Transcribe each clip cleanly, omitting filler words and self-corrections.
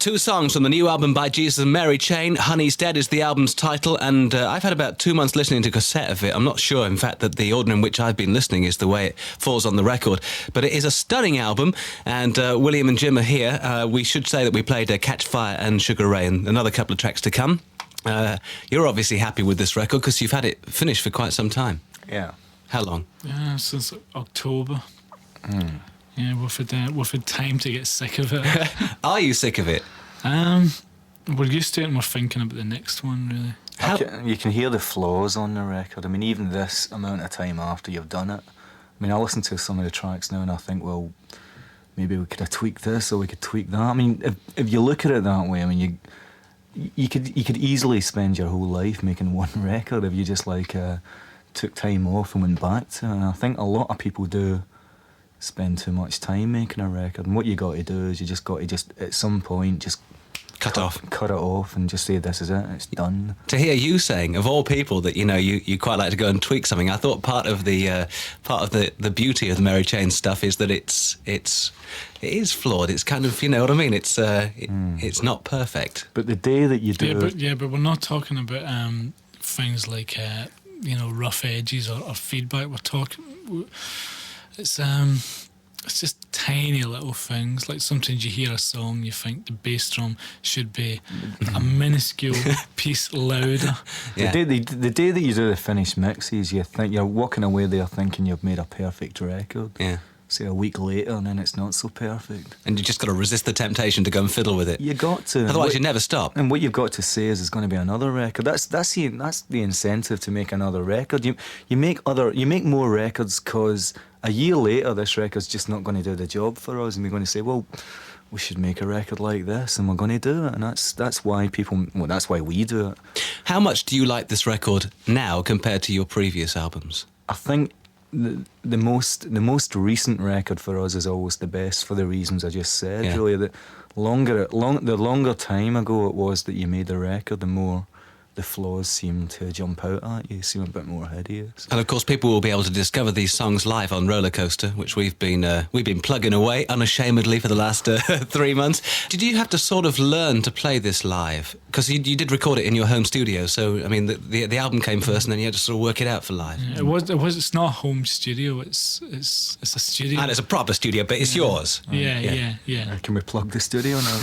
Two songs from the new album by Jesus and Mary Chain. Honey's Dead is the album's title, and I've had about 2 months listening to cassette of it. I'm not sure, in fact, that the order in which I've been listening is the way it falls on the record, but it is a stunning album, and William and Jim are here. We should say that we played Catch Fire and Sugar Ray and another couple of tracks to come. You're obviously happy with this record because you've had it finished for quite some time. Yeah. How long? Since October. Yeah, we've had time to get sick of it. Are you sick of it? We're used to it and we're thinking about the next one, really. You can hear the flaws on the record. I mean, even this amount of time after you've done it. I mean, I listen to some of the tracks now and I think, well, maybe we could have tweaked this or we could tweak that. I mean, if you look at it that way, I mean, you could easily spend your whole life making one record if you just took time off and went back to it. And I think a lot of people do spend too much time making a record, and what you got to do is you just got to at some point just cut it off and just say this is it, it's done. To hear you saying, of all people, that you quite like to go and tweak something, I thought part of the beauty of the Mary Chain stuff is that it is flawed. It's kind of, you know what I mean, it's not perfect. But the day that you do but we're not talking about things like rough edges or feedback. We're talking, it's just tiny little things. Like sometimes you hear a song, you think the bass drum should be a minuscule piece louder. Yeah. The day that you do the finished mixes, you think you're walking away there thinking you've made a perfect record. Yeah. Say a week later, and then it's not so perfect. And you just got to resist the temptation to go and fiddle with it. You got to. Otherwise, you never stop. And what you've got to say is, there's going to be another record. That's the incentive to make another record. You make more records because a year later, this record's just not going to do the job for us, and we're going to say, well, we should make a record like this, and we're going to do it. And that's why that's why we do it. How much do you like this record now compared to your previous albums? I think the most recent record for us is always the best for the reasons I just said. Yeah. Really, the longer time ago it was that you made the record, the more the flaws seem to jump out at you, seem a bit more hideous. And of course, people will be able to discover these songs live on Roller Coaster, which we've been plugging away unashamedly for the last 3 months. Did you have to sort of learn to play this live? Because you did record it in your home studio, so I mean, the album came first, and then you had to sort of work it out for live. Yeah, it's not a home studio. It's a studio, and it's a proper studio, but it's yours. Yeah. Can we plug the studio now?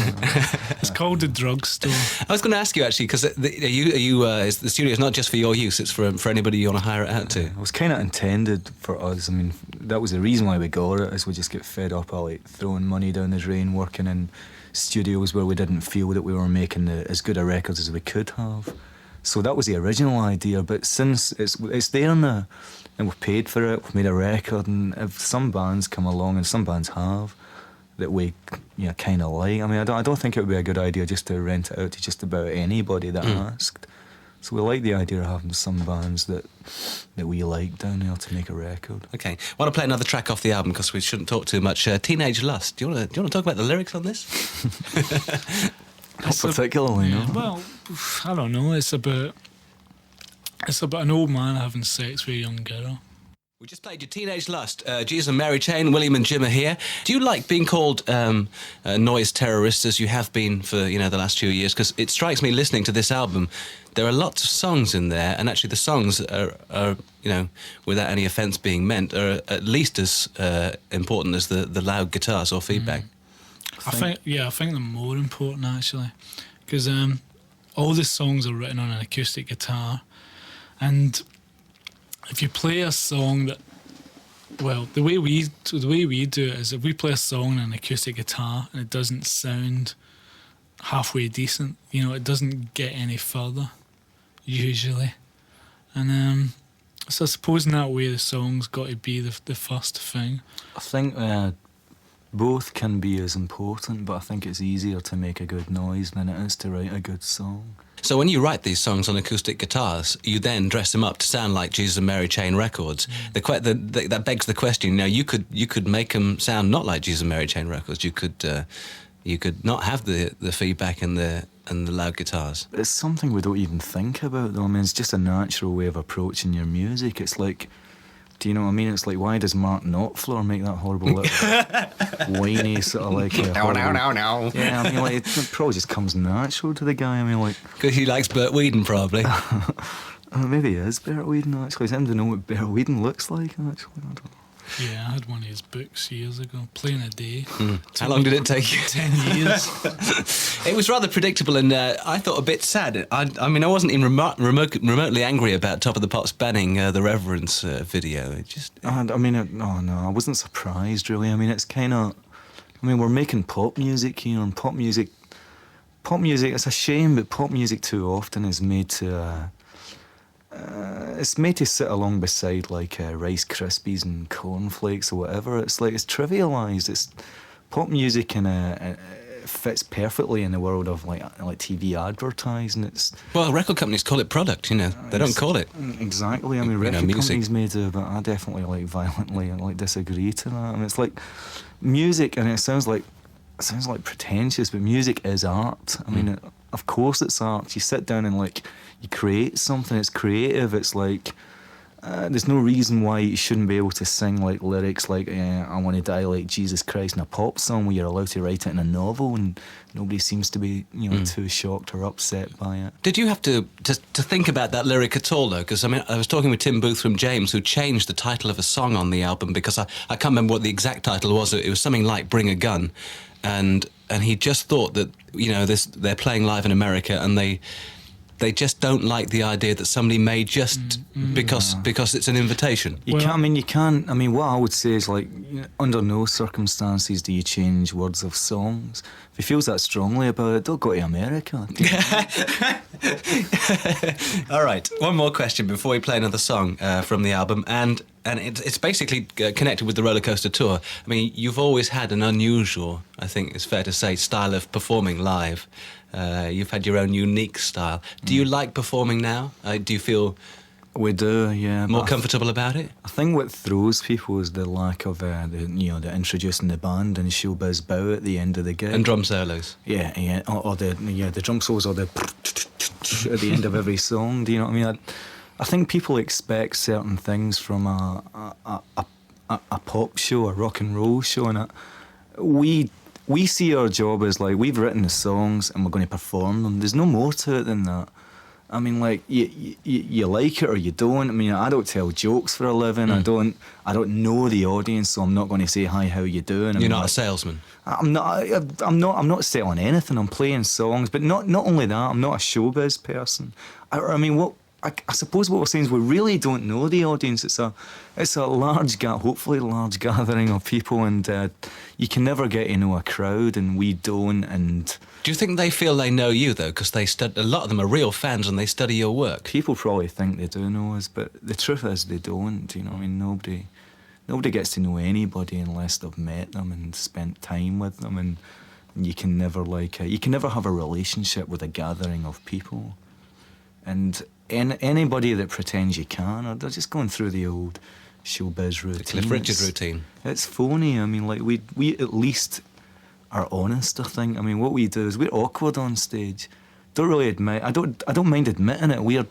It's called the Drugstore. I was going to ask you actually, because the studio is not just for your use; it's for anybody you want to hire it out to. It was kind of intended for us. I mean, that was the reason why we got it. Is we just get fed up of throwing money down the drain, working in studios where we didn't feel that we were making as good a records as we could have. So that was the original idea. But since it's there now, and we've paid for it, we've made a record, and if some bands come along, and some bands have, that we kind of like. I mean, I don't think it would be a good idea just to rent it out to just about anybody that asked. So we like the idea of having some bands that we like down there to make a record. Okay, I want to play another track off the album because we shouldn't talk too much. Teenage Lust. Do you want to talk about the lyrics on this? Not particularly, no. Well, I don't know. It's about an old man having sex with a young girl. We just played your Teenage Lust. Jesus and Mary Chain, William and Jim are here. Do you like being called noise terrorists as you have been for the last few years? Because it strikes me listening to this album, there are lots of songs in there, and actually the songs are without any offence being meant, are at least as important as the loud guitars or feedback. I think they're more important actually, because all the songs are written on an acoustic guitar, and if you play a song the way we do it is, if we play a song on an acoustic guitar and it doesn't sound halfway decent, it doesn't get any further usually. And so I suppose in that way the song's got to be the first thing. I think both can be as important, but I think it's easier to make a good noise than it is to write a good song. So when you write these songs on acoustic guitars, you then dress them up to sound like Jesus and Mary Chain records. That begs the question. Now you could make them sound not like Jesus and Mary Chain records. You could not have the feedback and the loud guitars. It's something we don't even think about, though. I mean, it's just a natural way of approaching your music. It's like Do you know what I mean? It's like, why does Mark Knopfler make that horrible little whiny sort of like... No. Yeah, I mean, like, it probably just comes natural to the guy. I mean, like... Because he likes Bert Whedon, probably. Maybe he is Bert Whedon, actually. I don't know what Bert Whedon looks like, actually. I don't know. Yeah, I had one of his books years ago, Playing a Day. How long did it take you? 10 years. It was rather predictable and I thought a bit sad. I mean, I wasn't even remotely angry about Top of the Pops banning the Reverence video. It just... I mean, no, I wasn't surprised, really. I mean, it's kind of... I mean, we're making pop music here, and pop music, it's a shame, but pop music too often is made to... it's made to sit along beside like Rice Krispies and cornflakes or whatever. It's like it's trivialised. It's pop music and fits perfectly in the world of like TV advertising. It's well, record companies call it product. You know, they don't call it exactly. I mean, record companies may do, but I definitely violently disagree to that. I mean, it's like music, and it sounds like pretentious, but music is art. I mean, of course it's art. You sit down and you create something. It's creative. It's like there's no reason why you shouldn't be able to sing lyrics like I want to die like Jesus Christ in a pop song, where you're allowed to write it in a novel and nobody seems to be too shocked or upset by it. Did you have to think about that lyric at all, though? Because I mean, I was talking with Tim Booth from James, who changed the title of a song on the album because I can't remember what the exact title was. It was something like "Bring a Gun," and he just thought that they're playing live in America and they just don't like the idea that somebody may just because it's an invitation. You can't. I mean, what I would say is under no circumstances do you change words of songs. If he feels that strongly about it, don't go to America. All right, one more question before we play another song from the album, and it's basically connected with the roller coaster tour. I mean, you've always had an unusual, I think it's fair to say, style of performing live. You've had your own unique style. Do you like performing now? Do you feel we do, yeah, more comfortable about it? I think what throws people is the lack of the introducing the band and showbiz bow at the end of the gig and drum solos. Yeah, or the drum solos or the at the end of every song. Do you know what I mean? I think people expect certain things from a pop show, a rock and roll show, and we see our job as we've written the songs and we're going to perform them. There's no more to it than that. I mean, you like it or you don't. I mean, I don't tell jokes for a living. I don't know the audience, so I'm not going to say hi, how you doing. You're not a salesman. I'm not selling anything. I'm playing songs, but not only that. I'm not a showbiz person. I mean, I suppose what we're saying is we really don't know the audience. It's a large, hopefully large gathering of people, and you can never get to know a crowd, and we don't. And do you think they feel they know you though? Because a lot of them are real fans and they study your work. People probably think they do know us, but the truth is they don't. You know, I mean, nobody gets to know anybody unless they've met them and spent time with them, and you can never have a relationship with a gathering of people. And anybody that pretends you can, or they're just going through the old showbiz routine. The Cliff Richard routine. It's phony. I mean, we at least are honest, I think. I mean, what we do is we're awkward on stage. Don't really admit. I don't mind admitting it. We're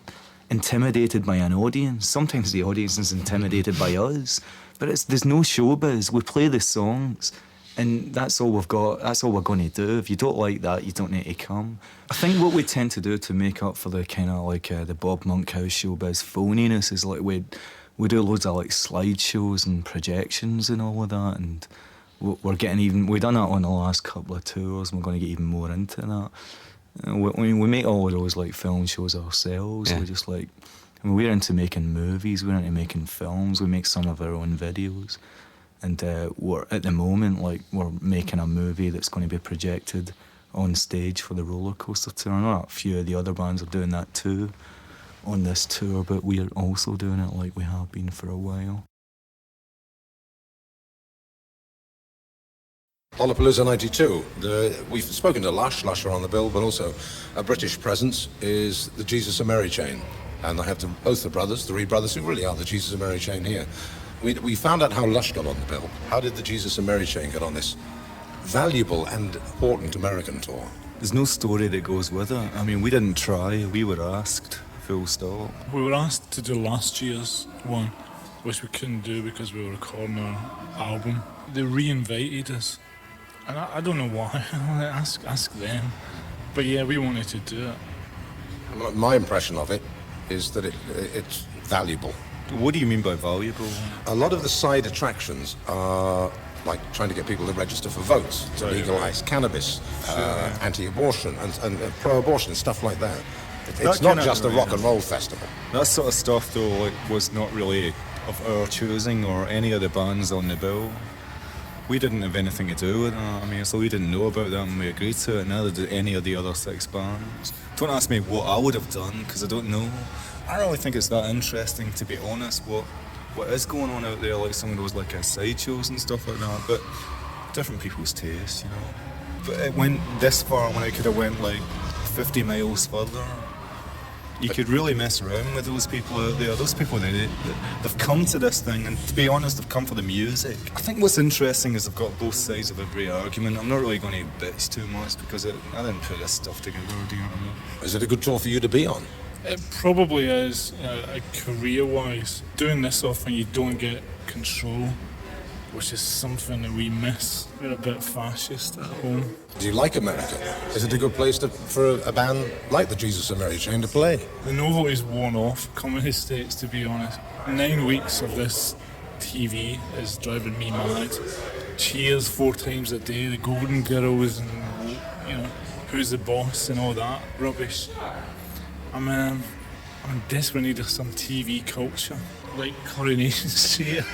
intimidated by an audience. Sometimes the audience is intimidated by us. But there's no showbiz. We play the songs. And that's all we've got. That's all we're going to do. If you don't like that, you don't need to come. I think what we tend to do to make up for the kind of the Bob Monkhouse showbiz phoniness is we do loads of slideshows and projections and all of that. And we're getting we've done that on the last couple of tours, and we're going to get even more into that. We make all of those film shows ourselves. Yeah. We just we're into making movies. We're into making films. We make some of our own videos. And we're at the moment we're making a movie that's going to be projected on stage for the roller coaster tour. I know a few of the other bands are doing that too on this tour, but we're also doing it like we have been for a while. Lollapalooza 92. We've spoken to Lush are on the bill, but also a British presence is the Jesus and Mary chain. And I have both the Reid brothers, who really are the Jesus and Mary chain here. We found out how Lush got on the bill. How did the Jesus and Mary chain get on this valuable and important American tour? There's no story that goes with it. I mean, we didn't try. We were asked, full stop. We were asked to do last year's one, which we couldn't do because we were recording our album. They re-invited us, and I don't know why. ask them. But yeah, we wanted to do it. My impression of it is that it's valuable. What do you mean by valuable? A lot of the side attractions are like trying to get people to register for votes, to legalise cannabis, anti-abortion and pro-abortion and stuff like that. It's not just a rock and roll festival. That sort of stuff, though, like, was not really of our choosing or any of the bands on the bill. We didn't have anything to do with that. I mean, so we didn't know about that and we agreed to it. Neither did any of the other 6 bands. Don't ask me what I would have done, because I don't know. I don't really think it's that interesting, to be honest, what is going on out there, like some of those like sideshows and stuff like that. But different people's tastes, you know. But it went this far when it could have went like 50 miles further. You could really mess around with those people out there. Those people, they've come to this thing, and to be honest, they've come for the music. I think what's interesting is they've got both sides of every argument. I'm not really going to bitch too much because I didn't put this stuff together, do you know what I mean? Is it a good tour for you to be on? It probably is, career-wise. Doing this stuff when you don't get control, which is something that we miss. We're a bit fascist at home. Do you like America? Is it a good place for a band like the Jesus and Mary Chain to play? The novelty's worn off coming to the States, to be honest. 9 weeks of this TV is driving me mad. Cheers 4 times a day, the Golden Girls, and Who's the Boss and all that rubbish. I'm in desperate need of some TV culture, like Coronation Street.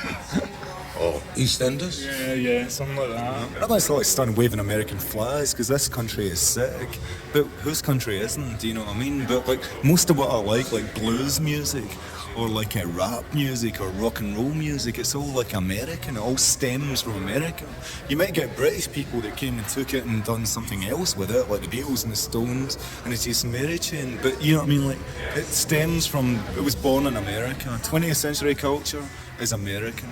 Or EastEnders? Yeah, something like that. I'd like to start waving American flags because this country is sick. But whose country isn't? Do you know what I mean? But like most of what I like blues music or like rap music or rock and roll music, it's all like American. It all stems from America. You might get British people that came and took it and done something else with it, like the Beatles and the Stones and the Jason Mary Chain. But you know what I mean? Like it stems from, it was born in America. 20th century culture is American.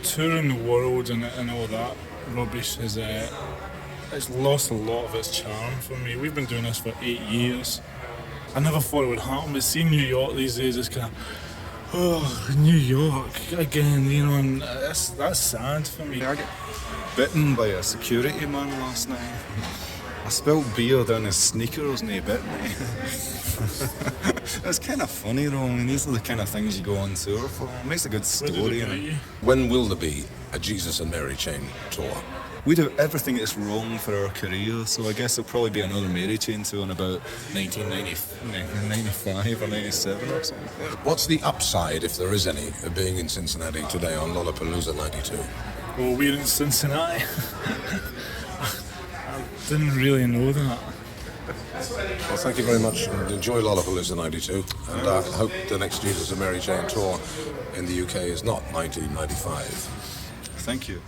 Touring the world and all that rubbish has it's lost a lot of its charm for me. We've been doing this for 8 years. I never thought it would happen, but seeing New York these days is kind of, New York again, and that's sad for me. I got bitten by a security man last night. I spilled beer down his sneakers and he bit me. It's kind of funny though. I mean, these are the kind of things you go on tour for. It makes a good story. When will there be a Jesus and Mary Chain tour? We do everything that's wrong for our career, so I guess there'll probably be another Mary Chain tour in about 1995 or 97 or something. What's the upside, if there is any, of being in Cincinnati today on Lollapalooza 92? Well, we're in Cincinnati. I didn't really know that. Well, thank you very much, and enjoy Lollapalooza 92, and I hope the next Jesus and Mary Chain tour in the UK is not 1995. Thank you.